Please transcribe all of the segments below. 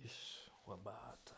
Ixi, uma barata.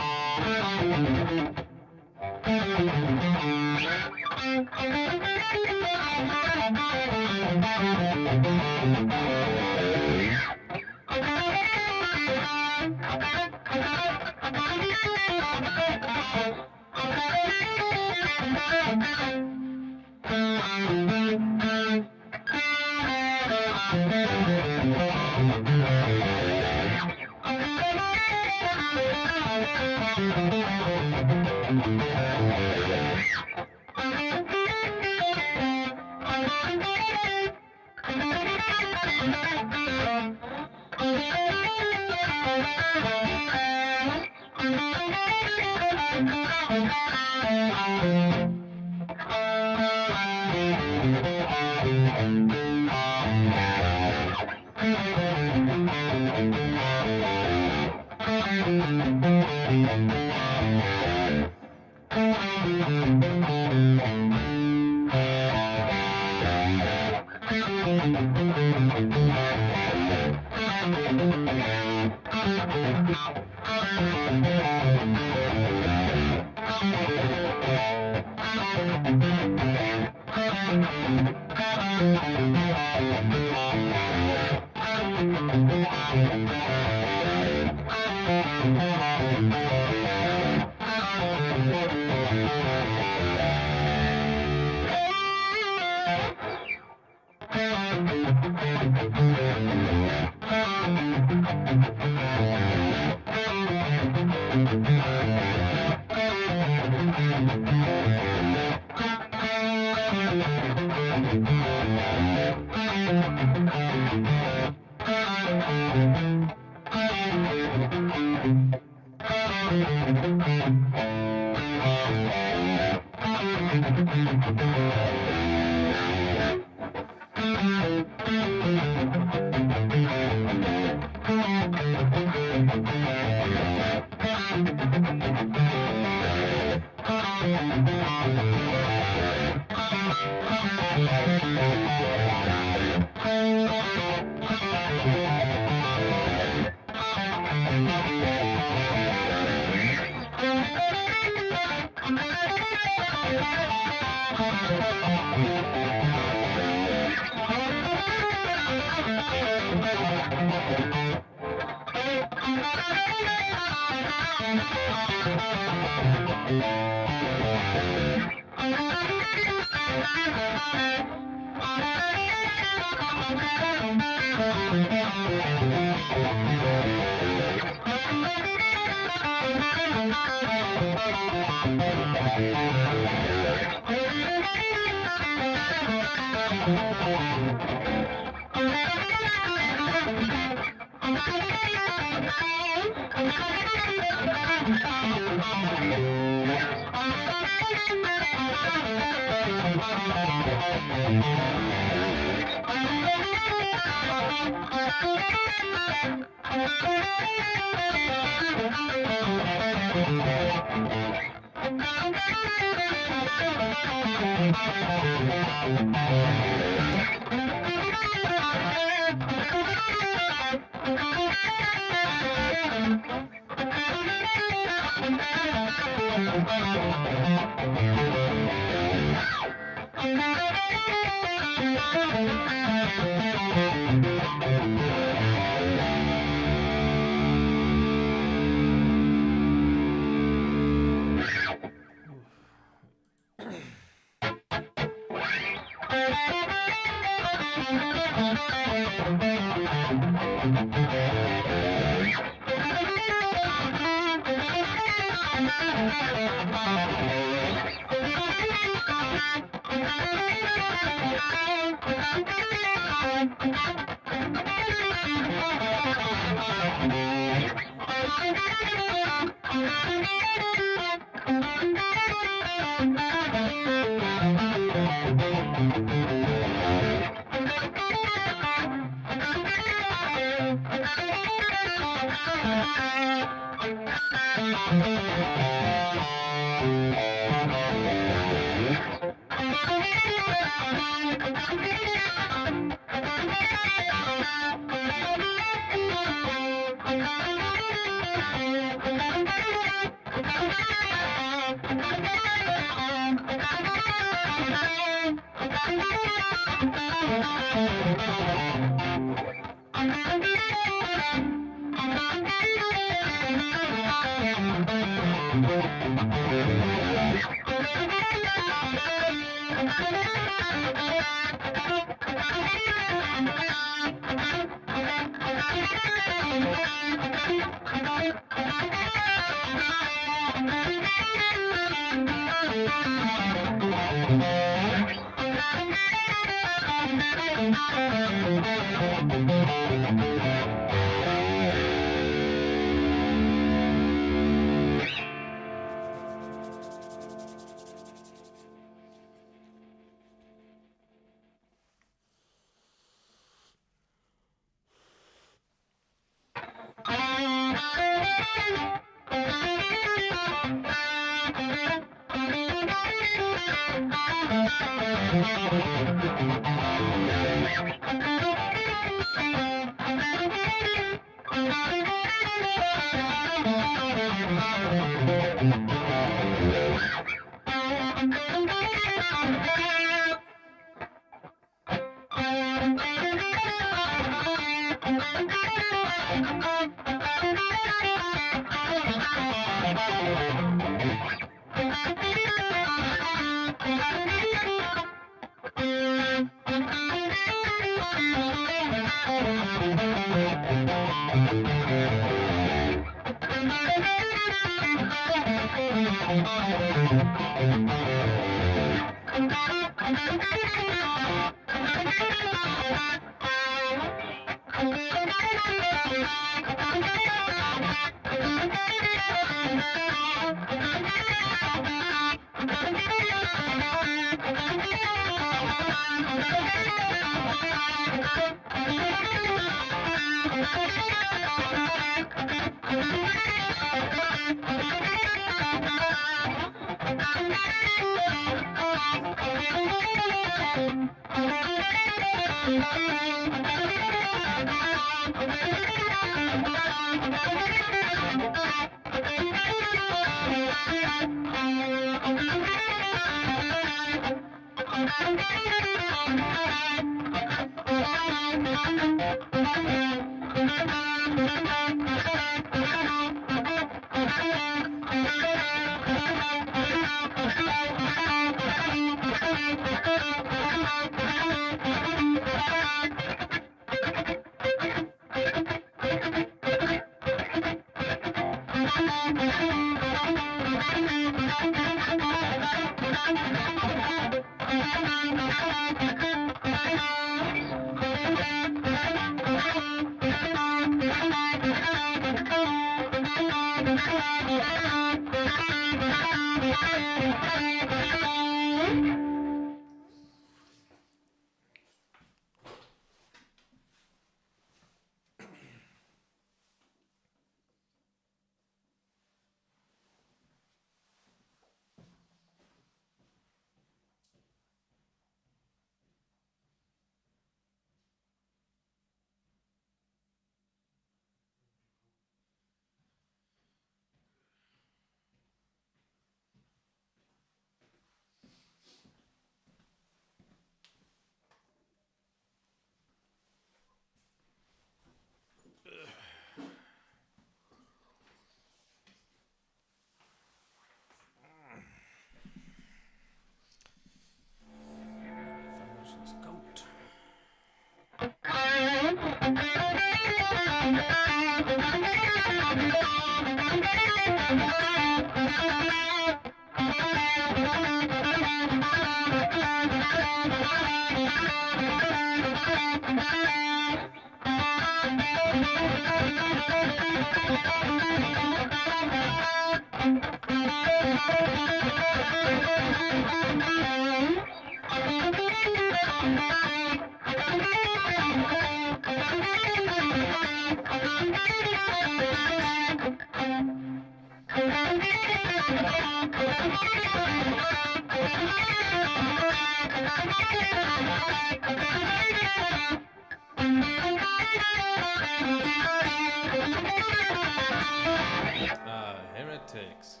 Heretics.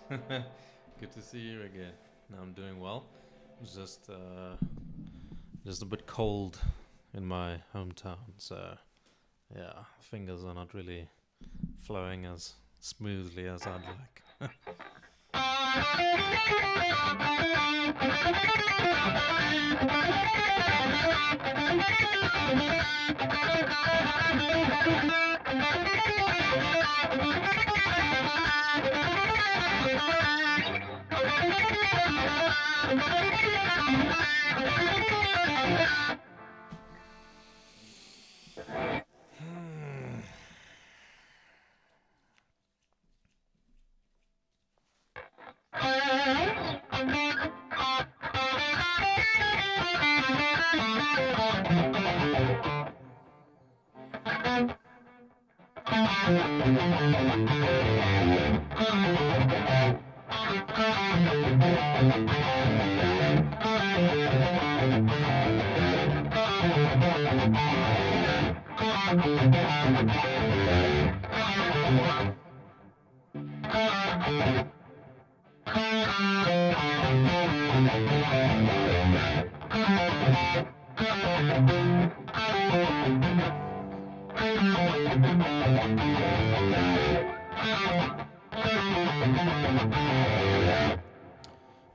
Good to see you again. No, I'm doing well. Just a bit cold in my hometown, so yeah, fingers are not really flowing as smoothly as I'd like.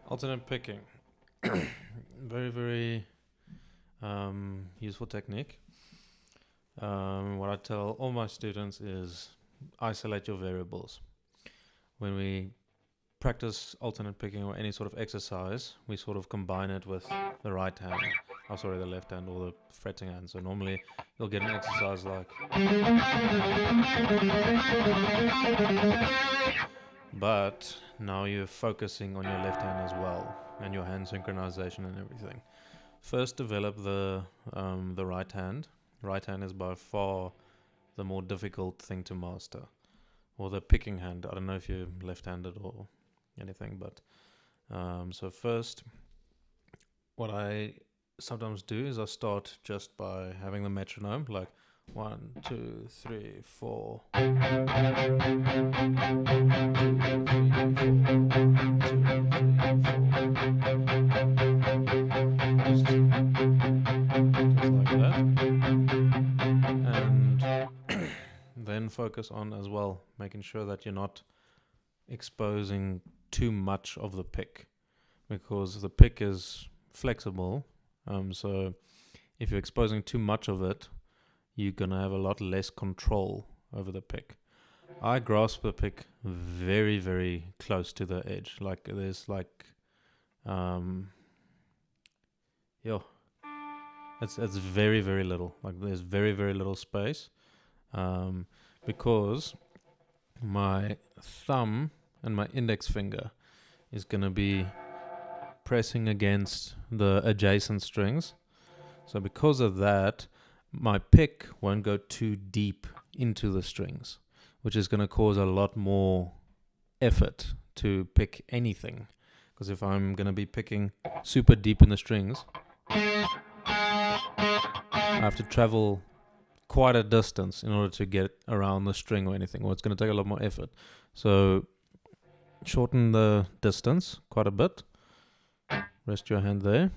Alternate picking. Very, very useful technique. What I tell all my students is isolate your variables. When we practice alternate picking or any sort of exercise, we sort of combine it with the right hand, the left hand or the fretting hand. So normally you'll get an exercise like, but now you're focusing on your left hand as well and your hand synchronization and everything. First develop the right hand. Right hand is by far the more difficult thing to master. Or the picking hand. I don't know if you're left-handed or anything, but so first what I sometimes do is I start just by having the metronome, like 1, 2, 3, 4. Just like that. And then focus on as well making sure that you're not exposing too much of the pick, because the pick is flexible, so if you're exposing too much of it, you're gonna have a lot less control over the pick. I grasp the pick very, very close to the edge, like there's like it's very, very little, like there's very, very little space, because my thumb and my index finger is going to be pressing against the adjacent strings. So because of that, my pick won't go too deep into the strings, which is going to cause a lot more effort to pick anything. Because if I'm going to be picking super deep in the strings, I have to travel quite a distance in order to get around the string or anything, or it's going to take a lot more effort. So shorten the distance quite a bit. Rest your hand there.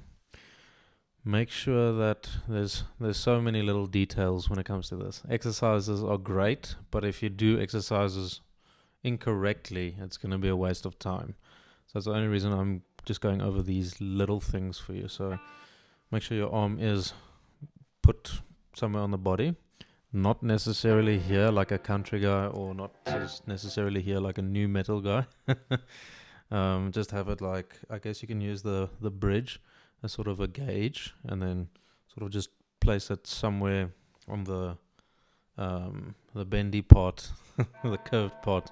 Make sure that there's so many little details when it comes to this. Exercises are great, but if you do exercises incorrectly, it's going to be a waste of time. So that's the only reason I'm just going over these little things for you. So make sure your arm is put somewhere on the body. Not necessarily here like a country guy, or not necessarily here like a new metal guy. Just have it like, I guess you can use the bridge as sort of a gauge, and then sort of just place it somewhere on the bendy part, the curved part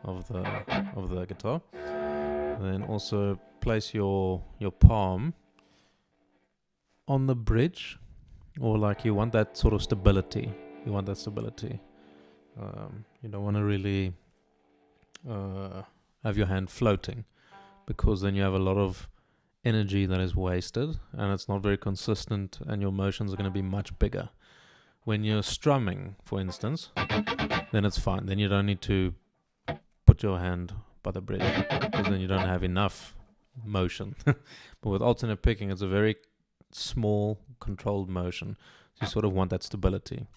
of the guitar. And then also place your palm on the bridge, or like you want that sort of stability. You want that stability. You don't want to really have your hand floating, because then you have a lot of energy that is wasted and it's not very consistent, and your motions are going to be much bigger. When you're strumming, for instance, then it's fine. Then you don't need to put your hand by the bridge, because then you don't have enough motion. But with alternate picking, it's a very small controlled motion. So you sort of want that stability.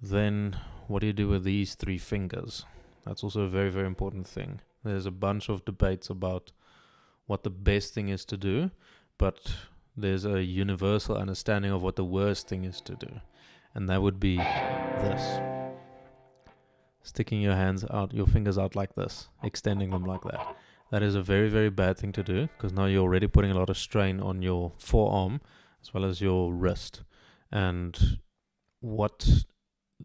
Then what do you do with these 3 fingers? That's also a very, very important thing. There's a bunch of debates about what the best thing is to do, but there's a universal understanding of what the worst thing is to do. And that would be this. Sticking your fingers out like this, extending them like that. That is a very, very bad thing to do, because now you're already putting a lot of strain on your forearm as well as your wrist. And what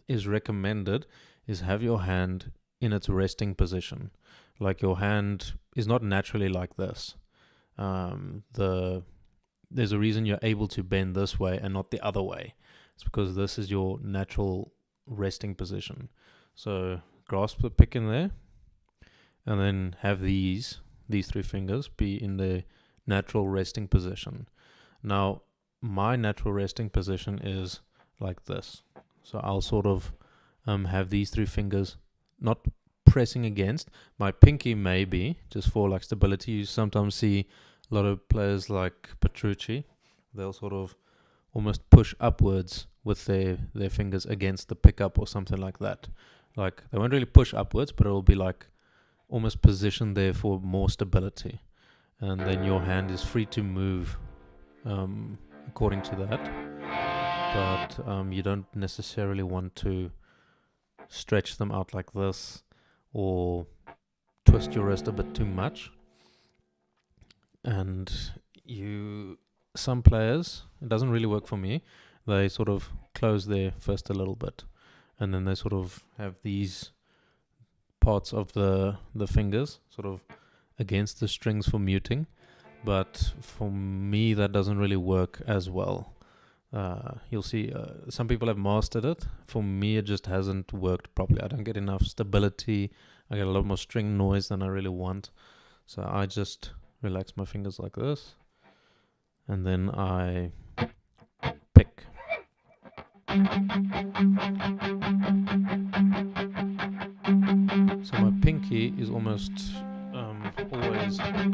is recommended is have your hand in its resting position. Like your hand is not naturally like this. There's a reason you're able to bend this way and not the other way. It's because this is your natural resting position. So grasp the pick in there, and then have these 3 fingers be in the natural resting position. Now, my natural resting position is like this. So I'll sort of have these 3 fingers not pressing against. My pinky maybe, just for like stability. You sometimes see a lot of players like Petrucci, they'll sort of almost push upwards with their fingers against the pickup or something like that. Like they won't really push upwards, but it'll be like almost positioned there for more stability. And then your hand is free to move according to that. But you don't necessarily want to stretch them out like this or twist your wrist a bit too much. And some players, it doesn't really work for me, they sort of close their fist a little bit, and then they sort of have these parts of the fingers sort of against the strings for muting. But for me, that doesn't really work as well. You'll see some people have mastered it. For me, it just hasn't worked properly. I don't get enough stability. I get a lot more string noise than I really want. So I just relax my fingers like this, and then I pick. So my pinky is almost always touching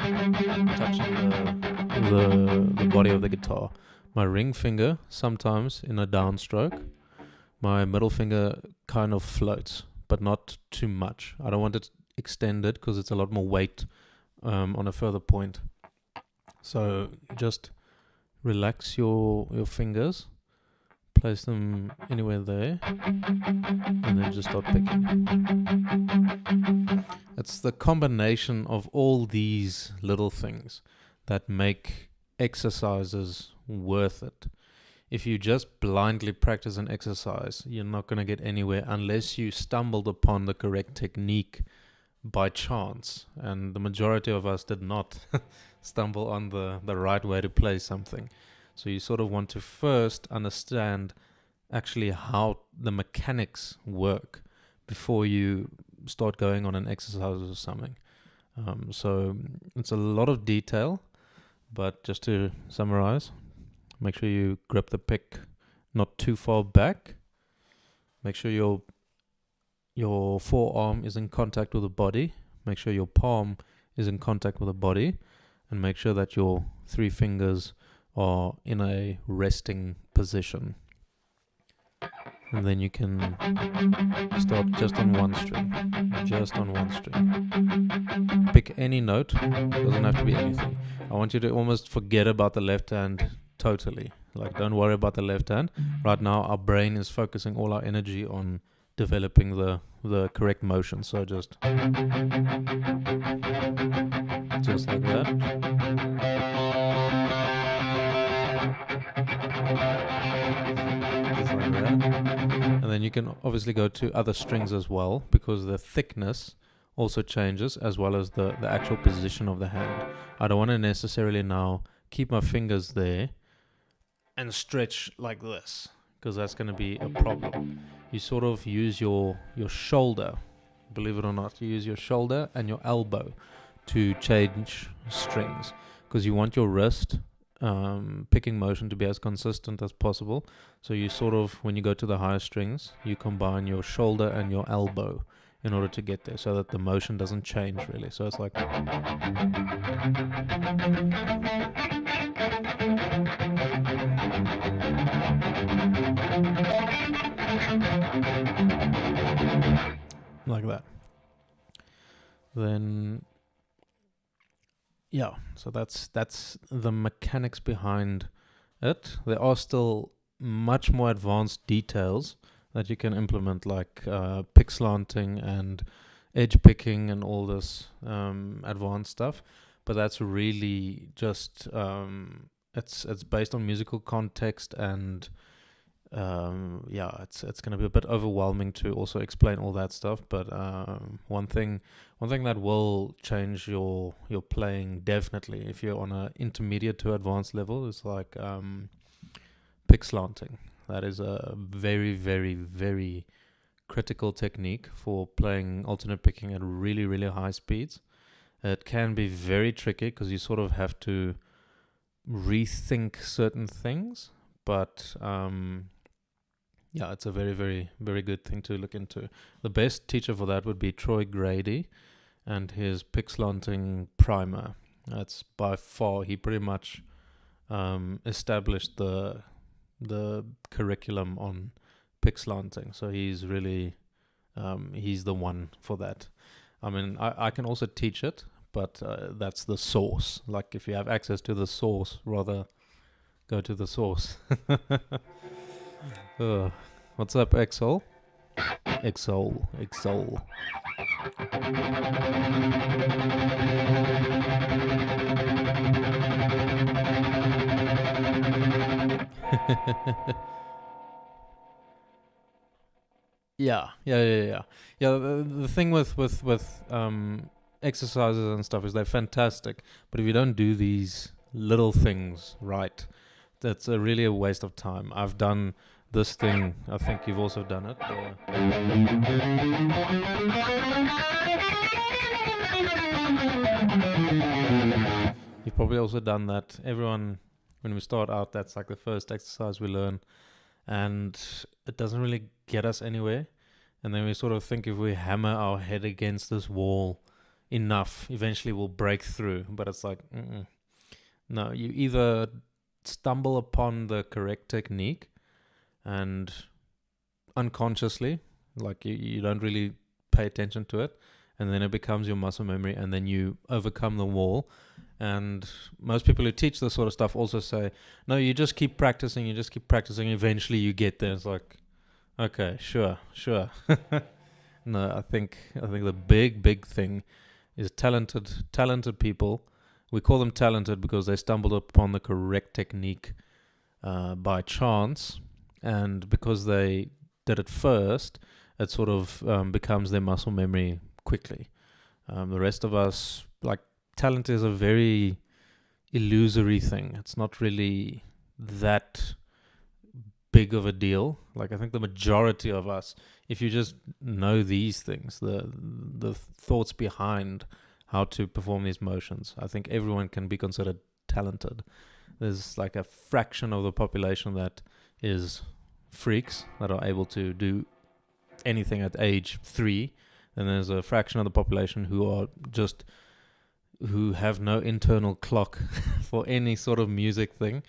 the body of the guitar. My ring finger sometimes in a downstroke. My middle finger kind of floats, but not too much. I don't want it extended because it's a lot more weight on a further point. So just relax your fingers, place them anywhere there, and then just start picking. It's the combination of all these little things that make exercises worth it. If you just blindly practice an exercise, you're not going to get anywhere unless you stumbled upon the correct technique by chance. And the majority of us did not stumble on the right way to play something. So you sort of want to first understand actually how the mechanics work before you start going on an exercise or something. So it's a lot of detail, but just to summarize, make sure you grip the pick not too far back. Make sure your forearm is in contact with the body. Make sure your palm is in contact with the body, and make sure that your 3 fingers are in a resting position. And then you can start just on one string. Pick any note, doesn't have to be anything. I want you to almost forget about the left hand totally. Like, don't worry about the left hand. Right now, our brain is focusing all our energy on developing the correct motion. So just like that. And then you can obviously go to other strings as well, because the thickness also changes as well as the actual position of the hand. I don't want to necessarily now keep my fingers there and stretch like this, because that's going to be a problem. You sort of use your shoulder, believe it or not, you use your shoulder and your elbow to change strings, because you want your wrist picking motion to be as consistent as possible. So you sort of, when you go to the higher strings, you combine your shoulder and your elbow in order to get there, so that the motion doesn't change really. So it's like like that. Then yeah, so that's the mechanics behind it. There are still much more advanced details that you can implement, like pick slanting and edge picking and all this advanced stuff. But that's really just it's based on musical context, and yeah, it's going to be a bit overwhelming to also explain all that stuff. But one thing that will change your playing definitely, if you're on a intermediate to advanced level, is like pick slanting. That is a very, very, very critical technique for playing alternate picking at really, really high speeds. It can be very tricky because you sort of have to rethink certain things, but yeah, it's a very, very, very good thing to look into. The best teacher for that would be Troy Grady and his pick slanting primer. That's by far, he pretty much established the curriculum on pick slanting. So he's really, he's the one for that. I mean, I can also teach it, but that's the source. Like, if you have access to the source, rather go to the source. What's up, Exol? Exol. Yeah. The thing with exercises and stuff is they're fantastic, but if you don't do these little things right, that's really a waste of time. I've done this thing. I think you've also done it. You've probably also done that. Everyone, when we start out, that's like the first exercise we learn, and it doesn't really get us anywhere. And then we sort of think if we hammer our head against this wall enough, eventually we'll break through. But it's like, no, you either stumble upon the correct technique and unconsciously, like you don't really pay attention to it, and then it becomes your muscle memory, and then you overcome the wall. And most people who teach this sort of stuff also say, no, you just keep practicing, eventually you get there. It's like, okay, sure. No, I think the big thing is talented people. We call them talented because they stumbled upon the correct technique by chance, and because they did it first, it sort of becomes their muscle memory quickly. The rest of us, like, talent is a very illusory thing. It's not really that big of a deal. Like, I think the majority of us, if you just know these things, the thoughts behind how to perform these motions, I think everyone can be considered talented. There's like a fraction of the population that is freaks that are able to do anything at age 3, and there's a fraction of the population who have no internal clock for any sort of music thing.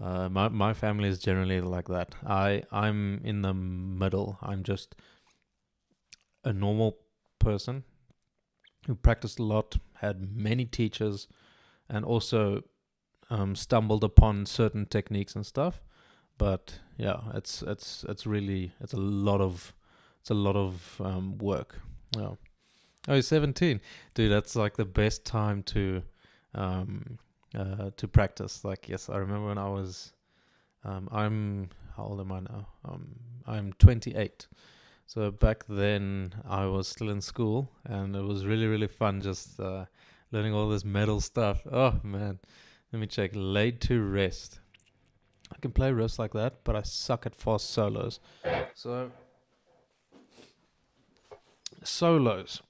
My family is generally like that. I'm in the middle. I'm just a normal person who practiced a lot, had many teachers, and also stumbled upon certain techniques and stuff. But yeah, it's really a lot of work. Yeah. Oh, 17, dude. That's like the best time to practice. Like, yes, I remember when I was I'm how old am I now? I'm 28. So back then I was still in school, and it was really, really fun just learning all this metal stuff. Oh man, let me check. Laid to Rest. I can play riffs like that, but I suck at fast solos. So solos.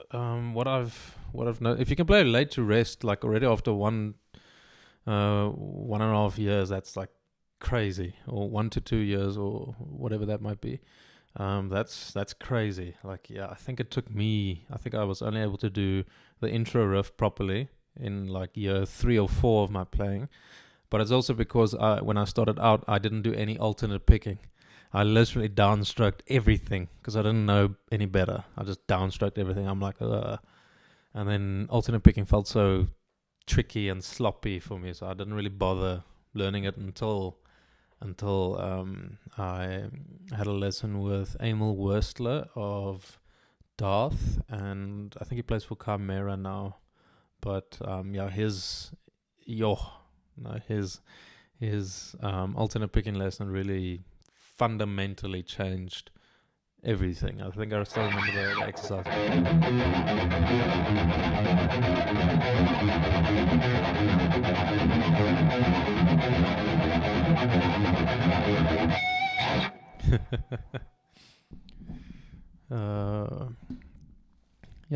What I've known, if you can play Laid to Rest like already after 1.5 years, that's like crazy. Or 1 to 2 years, or whatever that might be. That's crazy. Like, yeah, I think it took me. I think I was only able to do the intro riff properly in like year 3 or 4 of my playing. But it's also because when I started out, I didn't do any alternate picking. I literally downstroked everything because I didn't know any better. I just downstroked everything. I'm like, ugh. And then alternate picking felt so tricky and sloppy for me, so I didn't really bother learning it until I had a lesson with Emil Wurstler of Darth, and I think he plays for Chimera now. But his alternate picking lesson really fundamentally changed everything. I think I still remember the exercise.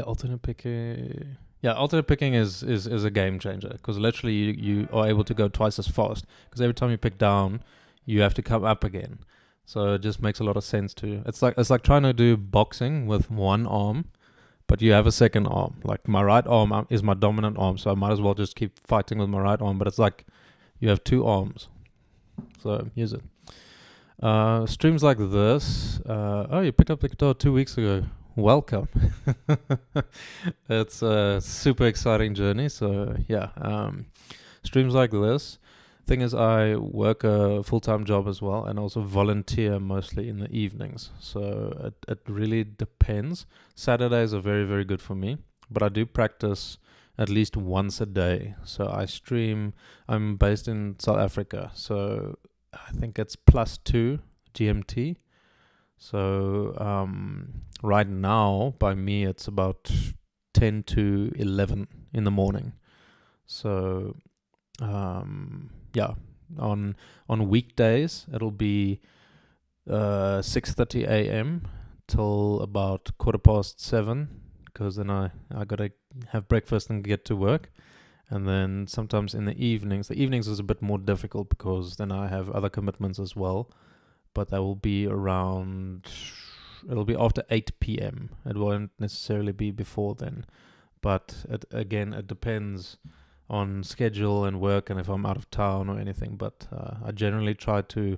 Alternate picking. Yeah, alternate picking is a game changer because literally you are able to go twice as fast because every time you pick down, you have to come up again. So it just makes a lot of sense too. It's like trying to do boxing with one arm, but you have a second arm. Like my right arm is my dominant arm, so I might as well just keep fighting with my right arm. But it's like you have two arms, so use it. Streams like this. You picked up the guitar 2 weeks ago. Welcome. It's a super exciting journey. So yeah, streams like this. Thing is, I work a full-time job as well, and also volunteer mostly in the evenings. So it really depends. Saturdays are very, very good for me, but I do practice at least once a day. So I stream. I'm based in South Africa, so I think it's +2 GMT. So right now, by me, it's about 10 to 11 in the morning. So on weekdays it'll be 6:30 a.m. till about 7:15, because then I gotta have breakfast and get to work. And then sometimes in the evenings is a bit more difficult because then I have other commitments as well. But that will be it'll be after 8 p.m. It won't necessarily be before then. But it depends on schedule and work and if I'm out of town or anything. But I generally try to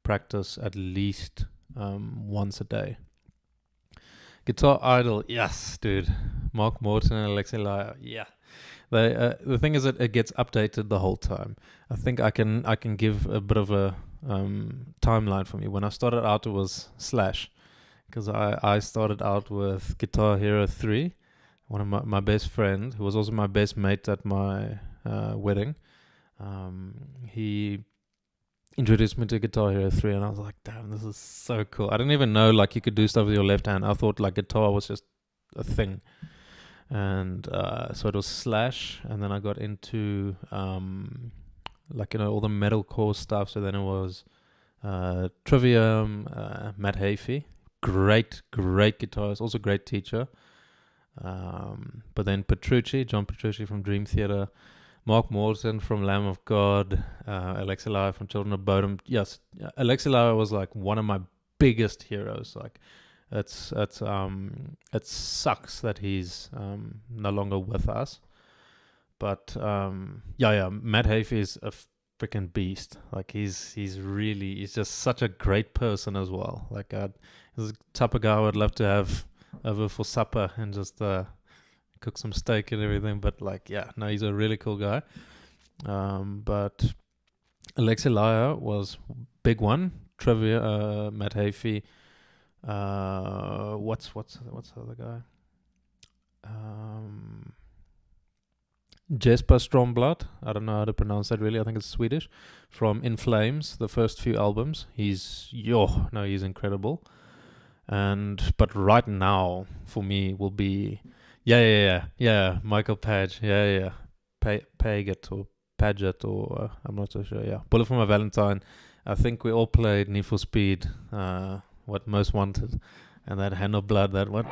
practice at least once a day. Guitar Idol, yes, dude. Mark Morton and Alexi Laiho, yeah. The thing is that it gets updated the whole time. I think I can give a bit of a timeline for me. When I started out, it was Slash, because I started out with Guitar Hero 3. One of my best friend, who was also my best mate at my wedding, he introduced me to Guitar Hero 3, and I was like, damn, this is so cool. I didn't even know like you could do stuff with your left hand. I thought like guitar was just a thing. And so it was Slash, and then I got into all the metalcore stuff. So then it was Trivium, Matt Hafey, great guitarist, also great teacher. But then John Petrucci from Dream Theater, Mark Morton from Lamb of God, Alexi Laiho from Children of Bodom. Yes, Alexi Laiho was like one of my biggest heroes. Like, it sucks that he's no longer with us. But Matt Hafey is a freaking beast. Like he's just such a great person as well. Like he's the type of guy I would love to have over for supper and just cook some steak and everything. But he's a really cool guy. But Alexi Laiho was big one. Trivia, Matt Hafey. What's the other guy? Jesper Strömblatt. I don't know how to pronounce that really. I think it's Swedish. From In Flames, the first few albums. He's incredible. But right now for me will be Michael Page. Paget or Paget or I'm not so sure. Yeah, Bullet for My Valentine. I think we all played Need for Speed. What Most Wanted, and that Hand of Blood. That what?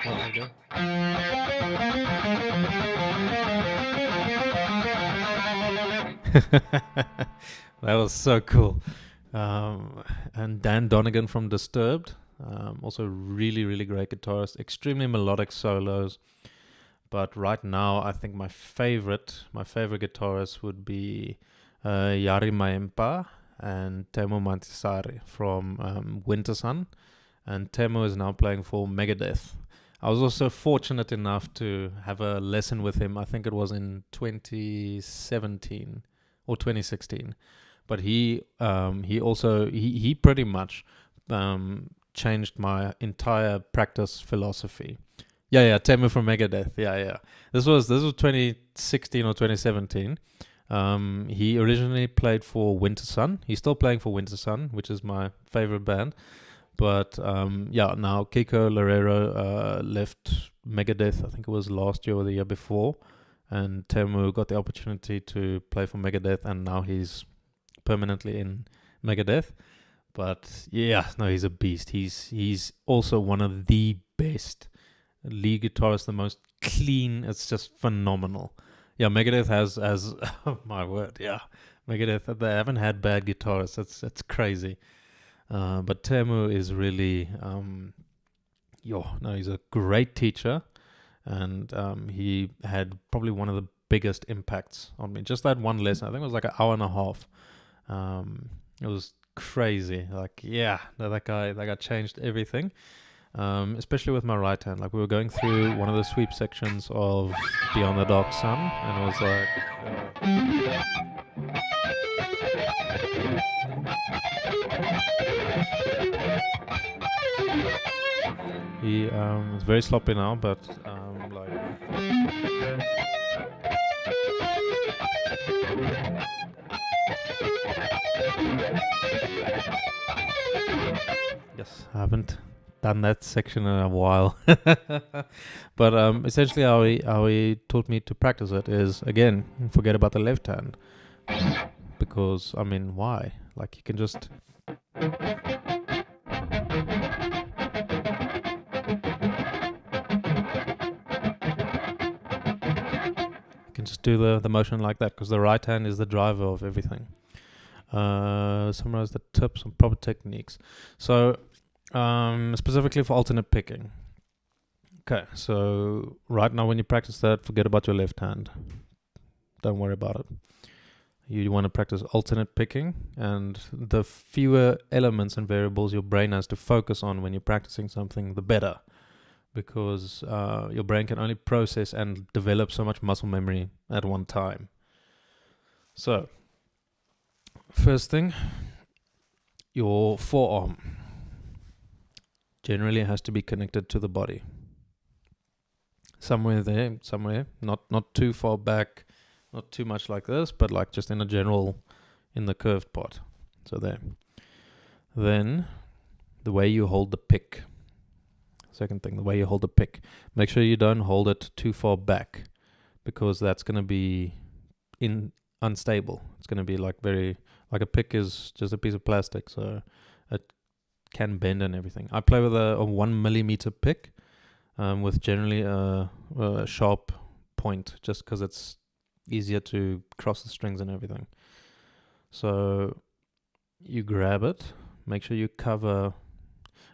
That was so cool. And Dan Donegan from Disturbed, also really, really great guitarist, extremely melodic solos. But right now, I think my favorite guitarist would be Yari Maempa and Temo Mantisari from Winter Sun, and Temo is now playing for Megadeth. I was also fortunate enough to have a lesson with him. I think it was in 2017 or 2016. But he pretty much changed my entire practice philosophy. Yeah, Temu from Megadeth. Yeah. This was 2016 or 2017. He originally played for Winter Sun. He's still playing for Winter Sun, which is my favorite band. But now Kiko Loureiro left Megadeth, I think it was last year or the year before. And Temu got the opportunity to play for Megadeth, and now he's permanently in Megadeth. But he's a beast. He's also one of the best lead guitarists, the most clean. It's just phenomenal. Yeah, Megadeth has oh my word, yeah. Megadeth, they haven't had bad guitarists. It's crazy. But Temu is really, he's a great teacher, and he had probably one of the biggest impacts on me. Just that one lesson, I think it was like an hour and a half. It was crazy. Like, that guy changed everything. Especially with my right hand. Like, we were going through one of the sweep sections of Beyond the Dark Sun, and it was like, he is very sloppy now, but yes, I haven't done that section in a while. But essentially how he taught me to practice it is, again, forget about the left hand. Because, why? Like, you can just... You can just do the motion like that, because the right hand is the driver of everything. Summarize the tips and proper techniques. So, specifically for alternate picking. Okay, so right now when you practice that, forget about your left hand. Don't worry about it. You want to practice alternate picking, and the fewer elements and variables your brain has to focus on when you're practicing something, the better. Because your brain can only process and develop so much muscle memory at one time. So, first thing, your forearm generally has to be connected to the body. Somewhere there, not too far back, not too much like this, but like just in the curved part. So there. Then, the way you hold the pick. Second thing, the way you hold the pick. Make sure you don't hold it too far back, because that's going to be unstable. It's going to be like a pick is just a piece of plastic, so it can bend and everything. I play with a 1 millimeter pick, with generally a sharp point, just because it's easier to cross the strings and everything. So you grab it, make sure you cover,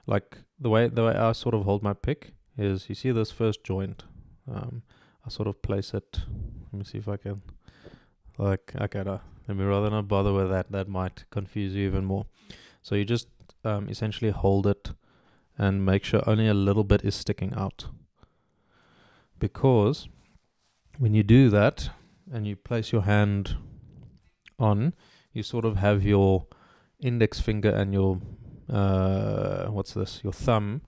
like the way I sort of hold my pick is, you see this first joint, I sort of place it, let me see if I can, like, okay, no, let me rather not bother with that might confuse you even more. So you just essentially hold it and make sure only a little bit is sticking out, because when you do that and you place your hand on, you sort of have your index finger and your your thumb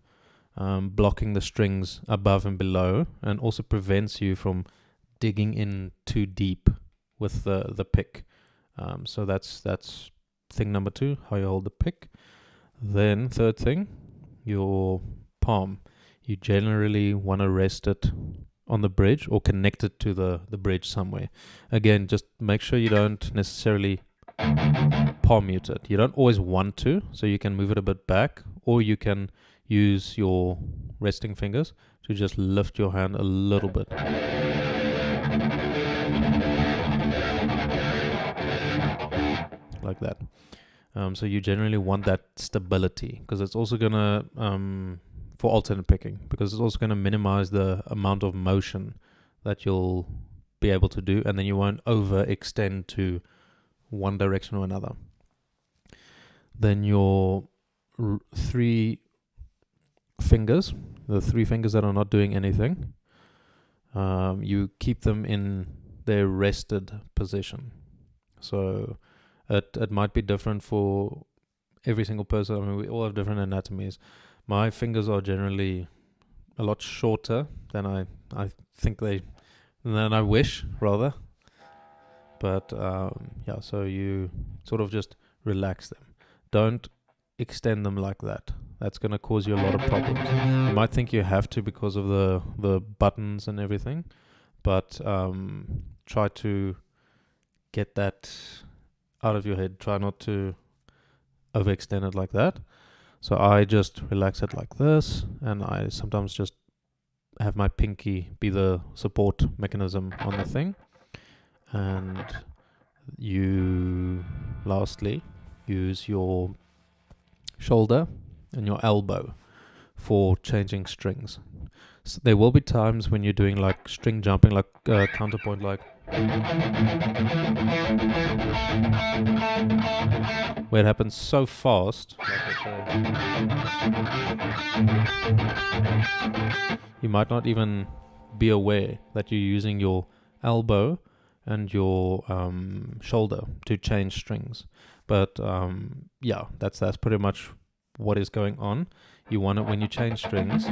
blocking the strings above and below, and also prevents you from digging in too deep with the pick. So that's thing number 2, how you hold the pick. Then third thing, your palm. You generally want to rest it on the bridge or connect it to the bridge somewhere. Again, just make sure you don't necessarily palm mute it. You don't always want to, so you can move it a bit back, or you can use your resting fingers to just lift your hand a little bit. Like that. So you generally want that stability, because it's also going to, for alternate picking, because it's also going to minimize the amount of motion that you'll be able to do, and then you won't overextend to one direction or another. Then your three fingers, the three fingers that are not doing anything, you keep them in their rested position. So it might be different for every single person. I mean, we all have different anatomies. My fingers are generally a lot shorter than I think than I wish, rather. But yeah, so you sort of just relax them. Don't extend them like that. That's going to cause you a lot of problems. You might think you have to because of the buttons and everything, but try to get that out of your head. Try not to overextend it like that. So I just relax it like this, and I sometimes just have my pinky be the support mechanism on the thing. And you lastly use your shoulder and your elbow for changing strings. So there will be times when you're doing like string jumping, like counterpoint, like where it happens so fast, you might not even be aware that you're using your elbow and your shoulder to change strings. But yeah, that's pretty much what is going on. You want to, when you change strings,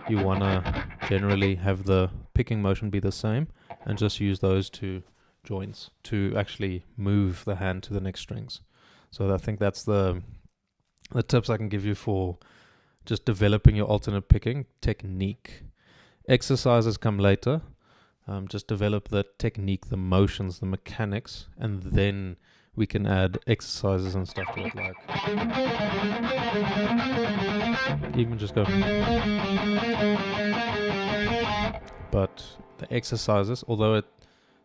you want to generally have the picking motion be the same and just use those two joints to actually move the hand to the next strings. So I think that's the tips I can give you for just developing your alternate picking technique. Exercises come later. Just develop the technique, the motions, the mechanics, and then we can add exercises and stuff to it, like even just go. But the exercises, although it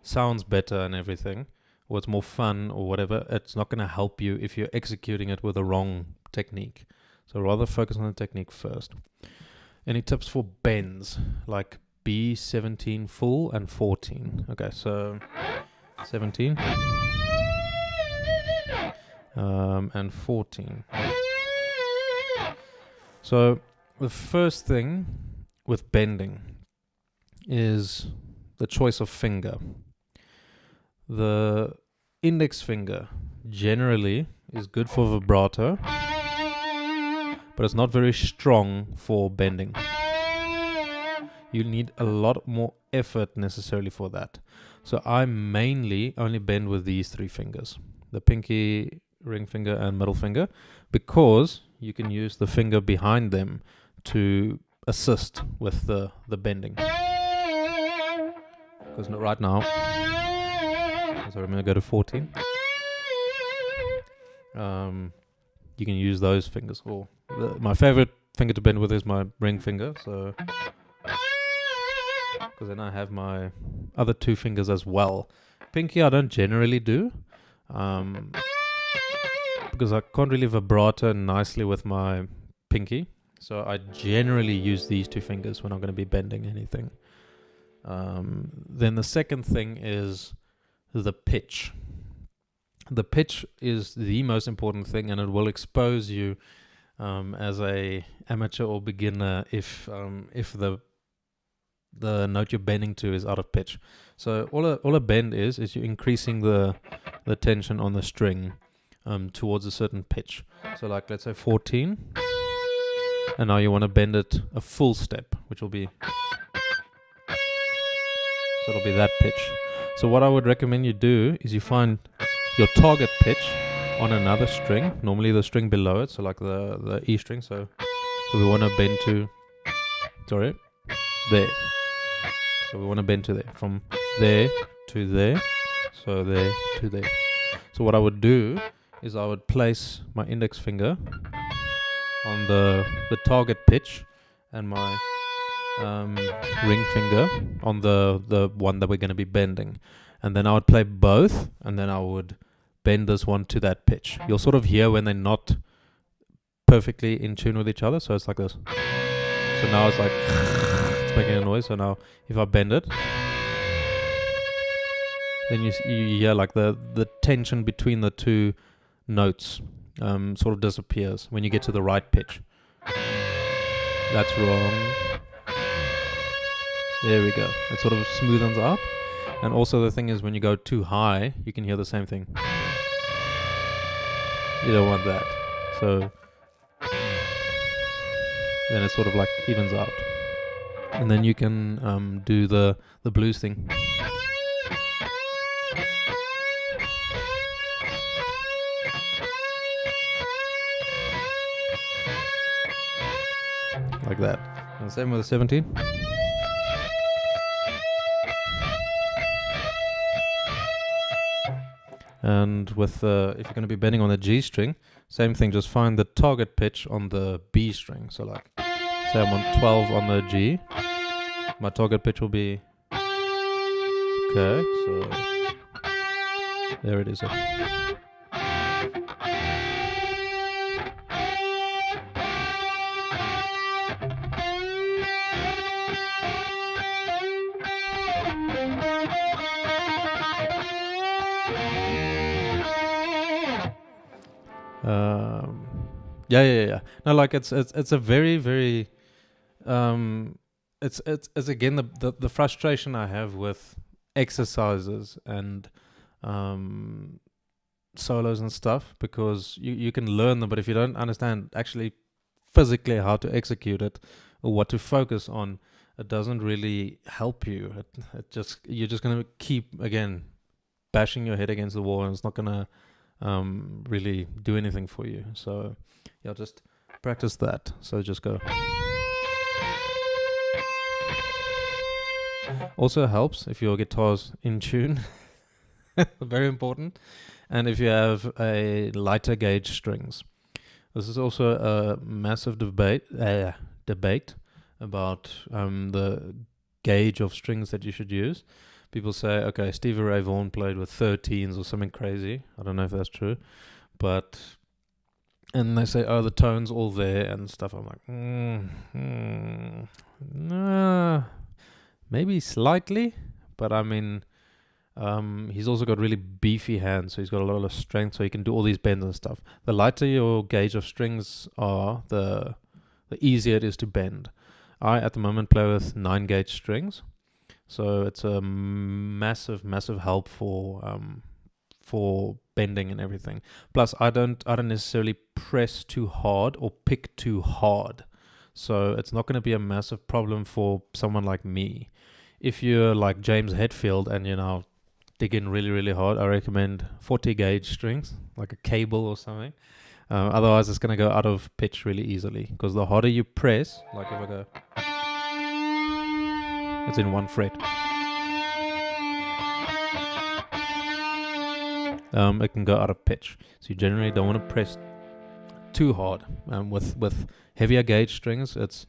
sounds better and everything, or it's more fun or whatever, it's not going to help you if you're executing it with the wrong technique. So rather focus on the technique first. Any tips for bends, like B17 full and 14? Okay, so 17 and 14. So the first thing with bending is the choice of finger. The index finger generally is good for vibrato, but it's not very strong for bending. You need a lot more effort necessarily for that. So I mainly only bend with these three fingers, the pinky, ring finger and middle finger, because you can use the finger behind them to assist with the bending. Because right now, so I'm going to go to 14. You can use those fingers. Or my favorite finger to bend with is my ring finger. So, because then I have my other two fingers as well. Pinky I don't generally do, because I can't really vibrato nicely with my pinky. So I generally use these two fingers when I'm going to be bending anything. Then the second thing is the pitch. The pitch is the most important thing, and it will expose you as a amateur or beginner if the note you're bending to is out of pitch. So all a bend is you're increasing the tension on the string towards a certain pitch. So like let's say 14, and now you want to bend it a full step, which will be, so it'll be that pitch. So what I would recommend you do is you find your target pitch on another string, normally the string below it, so like the E string. So we want to bend to, there. So we want to bend to there, from there to there, so there to there. So what I would do is I would place my index finger on the target pitch and my ring finger on the one that we're going to be bending, and then I would play both, and then I would bend this one to that pitch. You'll sort of hear when they're not perfectly in tune with each other, so it's like this. So now it's like it's making a noise. So now if I bend it, then you hear like the tension between the two notes sort of disappears when you get to the right pitch. That's wrong. There we go. It sort of smoothens out. And also the thing is, when you go too high, you can hear the same thing. You don't want that. So then it sort of like evens out. And then you can do the blues thing. Like that. And same with the 17. And with if you're going to be bending on the G string, same thing, just find the target pitch on the B string. So like, say I'm on 12 on the G, my target pitch will be, okay, so there it is. Yeah. No, like it's a very, very it's again the frustration I have with exercises and solos and stuff, because you can learn them, but if you don't understand actually physically how to execute it or what to focus on, it doesn't really help you. It just, you're just gonna keep again bashing your head against the wall, and it's not gonna really do anything for you. So yeah, just practice that. So just go. Also helps if your guitar's in tune. Very important. And if you have a lighter gauge strings. This is also a massive debate about the gauge of strings that you should use. People say, okay, Stevie Ray Vaughan played with 13s or something crazy. I don't know if that's true. But, and they say, oh, the tone's all there and stuff. I'm like, nah, maybe slightly. But I mean, he's also got really beefy hands, so he's got a lot of strength, so he can do all these bends and stuff. The lighter your gauge of strings are, the easier it is to bend. I, at the moment, play with 9 gauge strings. So it's a massive help for bending and everything. Plus, I don't necessarily press too hard or pick too hard, so it's not going to be a massive problem for someone like me. If you're like James Hetfield and dig in really hard, I recommend 40 gauge strings, like a cable or something. Otherwise, it's going to go out of pitch really easily, because the harder you press, like if I go, it's in 1 fret. It can go out of pitch. So you generally don't want to press too hard. With heavier gauge strings, it's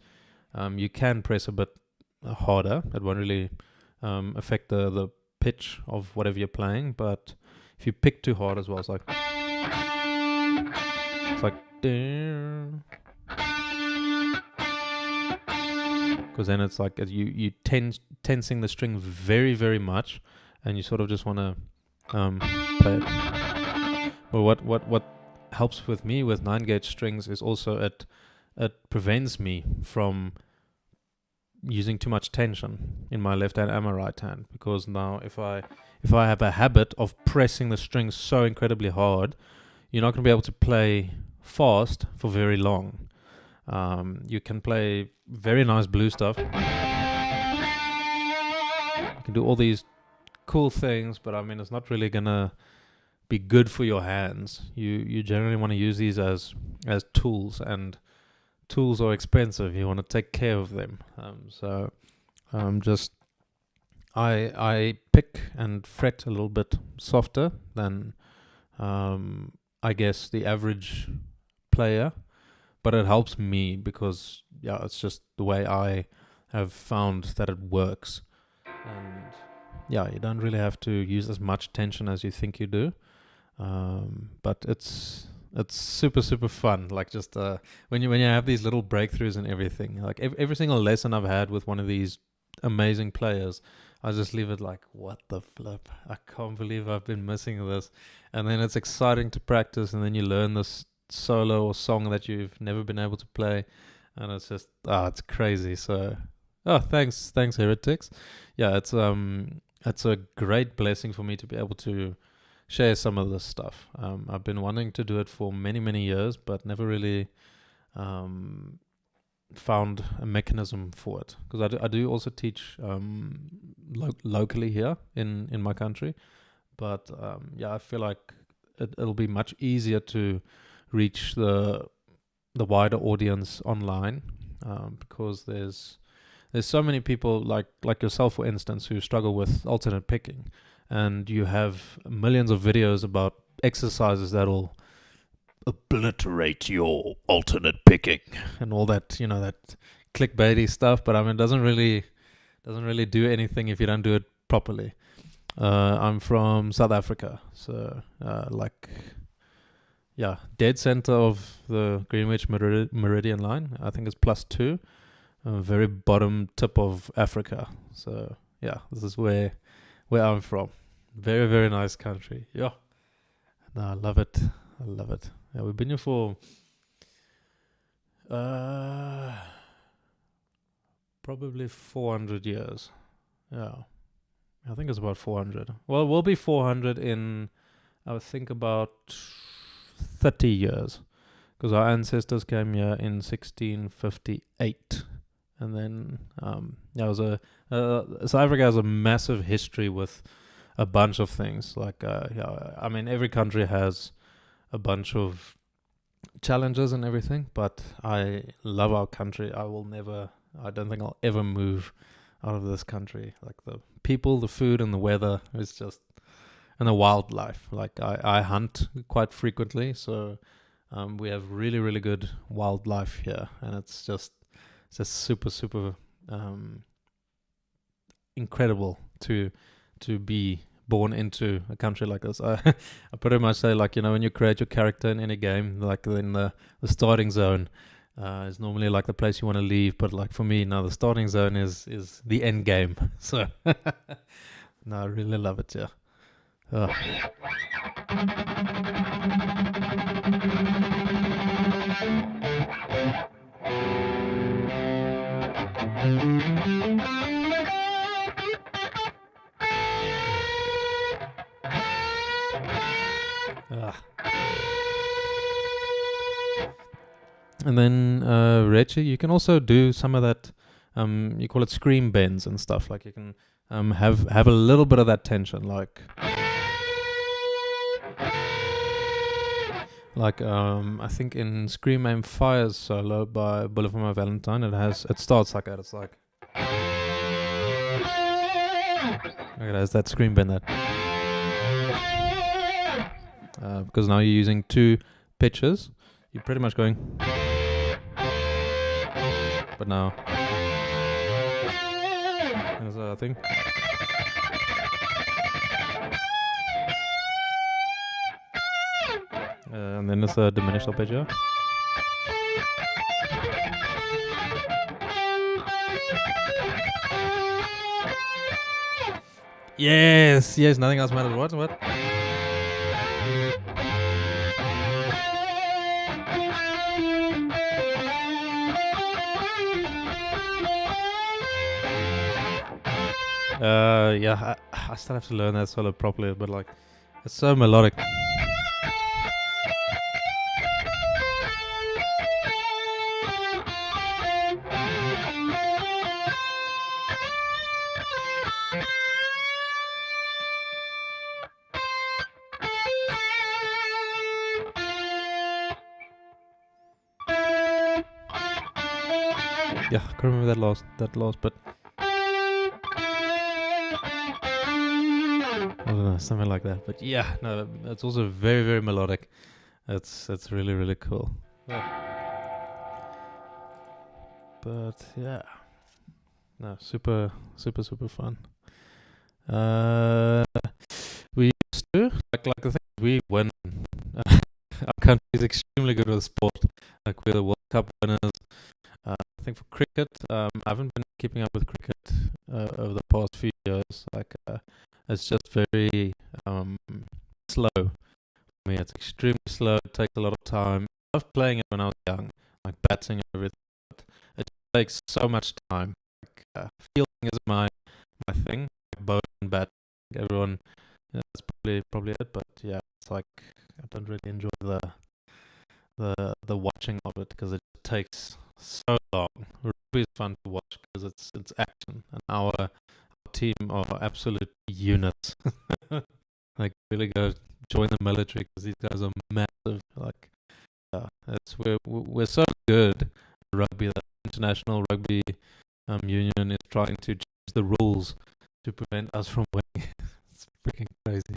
you can press a bit harder. It won't really affect the pitch of whatever you're playing. But if you pick too hard as well, it's like because then it's like you tensing the string very much, and you sort of just want to play it. But what helps with me with 9 gauge strings is also it prevents me from using too much tension in my left hand and my right hand, because now if I have a habit of pressing the strings so incredibly hard, you're not going to be able to play fast for very long. You can play very nice blues stuff. You can do all these cool things, but I mean, it's not really gonna be good for your hands. You generally want to use these as tools, and tools are expensive. You want to take care of them. I pick and fret a little bit softer than I guess the average player, but it helps me because it's just the way I have found that it works. And you don't really have to use as much tension as you think you do, but it's super fun. Like just when you have these little breakthroughs and everything. Like every single lesson I've had with one of these amazing players, I just leave it like, what the flip? I can't believe I've been missing this. And then it's exciting to practice, and then you learn this solo or song that you've never been able to play, and it's just it's crazy. So, thanks Heretics. Yeah, it's a great blessing for me to be able to share some of this stuff. I've been wanting to do it for many years, but never really found a mechanism for it, because I do also teach locally here in my country, but I feel like it'll be much easier to reach the wider audience online, because there's so many people like yourself, for instance, who struggle with alternate picking, and you have millions of videos about exercises that'll obliterate your alternate picking and all that, that clickbaity stuff. But I mean, it doesn't really do anything if you don't do it properly. I'm from South Africa, so dead center of the Greenwich Meridian line. I think it's +2, very bottom tip of Africa. So yeah, this is where I'm from. Very, very nice country. Yeah, no, I love it. Yeah, we've been here for probably 400 years. Yeah, I think it's about 400. Well, we'll be 400 in, I would think, about 30 years, because our ancestors came here in 1658, and then South Africa has a massive history with a bunch of things. Like I mean, every country has a bunch of challenges and everything, but I love our country. I don't think I'll ever move out of this country. Like the people, the food, and the weather is just, and the wildlife. Like I hunt quite frequently, so we have really, really good wildlife here, and it's just super incredible to be born into a country like this. I pretty much say, like, when you create your character in any game, like then the starting zone is normally like the place you want to leave, but like for me now, the starting zone is the end game. So no, I really love it. Yeah. And then Rechi, you can also do some of that. You call it scream bends and stuff. Like you can have a little bit of that tension, like I think in Scream Aim Fire's solo by Bullet for My Valentine, it starts like that. It's like it has that scream bend, that because now you're using two pitches. You're pretty much going, but now there's a thing. And then there's a diminished arpeggio. Yes, nothing else matters. What? I still have to learn that solo properly, but like, it's so melodic. Yeah, I can't remember that last bit. I don't know, something like that. But yeah, no, it's also very, very melodic. It's really, really cool. But yeah, no, super fun. We used to like the thing we win. Our country is extremely good with sport. Like we're the World Cup winners. I think for cricket, I haven't been keeping up with cricket over the past past few years. Like it's just very slow for me. It's extremely slow. It takes a lot of time. I was playing it when I was young, like batting and everything. But it takes so much time. Like fielding is my thing. Like bowling and batting. Everyone, that's probably it. But yeah, it's like I don't really enjoy the watching of it because it takes so long. Rugby is fun to watch because it's action, and our team are absolute units. Like really go join the military because these guys are massive. Like yeah, it's we're so good at rugby that International Rugby Union is trying to change the rules to prevent us from winning. It's freaking crazy.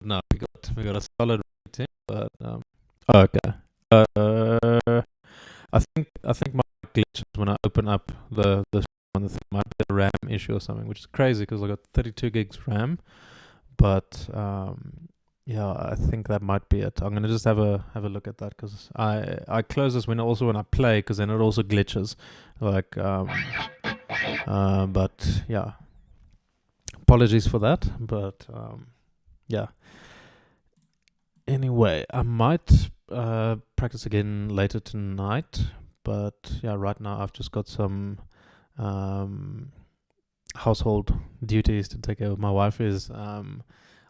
No, we got a solid team, but okay. I think my glitch is when I open up the on the thing might be a RAM issue or something, which is crazy because I got 32 gigs RAM. But yeah, I think that might be it. I'm gonna just have a look at that because I close this window also when I play because then it also glitches. Like but yeah, apologies for that. But yeah. Anyway, I might practice again later tonight. But yeah, right now I've just got some household duties to take care of. My wife is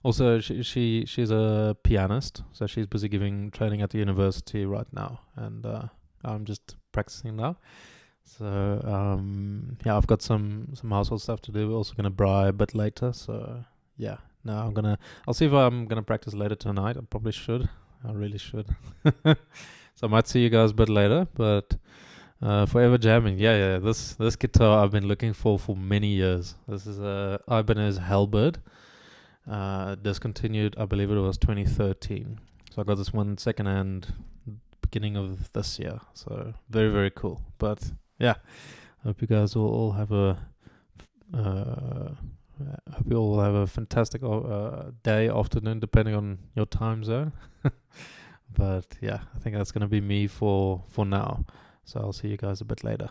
also she's a pianist, so she's busy giving training at the university right now, and I'm just practicing now. So yeah, I've got some household stuff to do. We're also gonna braai a bit later, so yeah. Now I'll see if I'm gonna practice later tonight. I probably should. I really should. So I might see you guys a bit later, but Forever Jamming. Yeah. This guitar I've been looking for many years. This is a Ibanez Halberd. Discontinued, I believe it was 2013. So I got this one secondhand beginning of this year. So very, very cool. But yeah, I hope you guys will all have a hope you all have a fantastic day, afternoon, depending on your time zone. But yeah, I think that's gonna be me for now. So I'll see you guys a bit later.